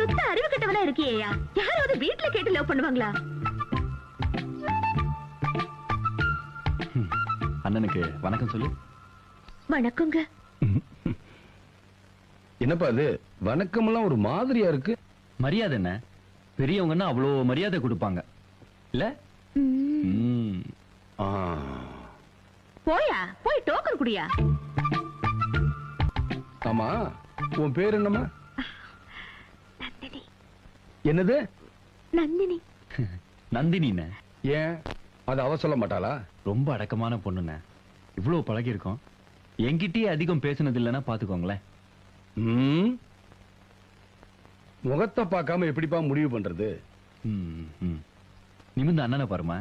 சுத்த அறிவு கட்டவனா இருக்கியா? யாராவது வீட்டுல கேட்டு லவ் பண்ணுவாங்களா? அண்ணனுக்கு வணக்கம் சொல்லு. வணக்கங்க. என்னப்பா அது வணக்கம் எல்லாம் ஒரு மாதிரியா இருக்கு? மரியாதை என்ன? பெரியவங்கன்னா அவ்வளோ மரியாதை கொடுப்பாங்க இல்ல? போயா போய் டோக்கன் குடியா. ஆமா, உன் பேர் என்னம்மா? நந்தினி. என்னது? நந்தினி. நந்தினின்னு ஏன் அது அவ சொல்ல மாட்டாளா? ரொம்ப அடக்கமான பொண்ணுண்ண. இவ்வளவு பழகி இருக்கோம். என்கிட்டயே அதிகம் பேசுனது இல்லைன்னா பாத்துக்கோங்களேன். முகத்தை பார்க்காம எப்படிப்பா முடிவு பண்றது? நிமிந்த அண்ணனை பாருமா.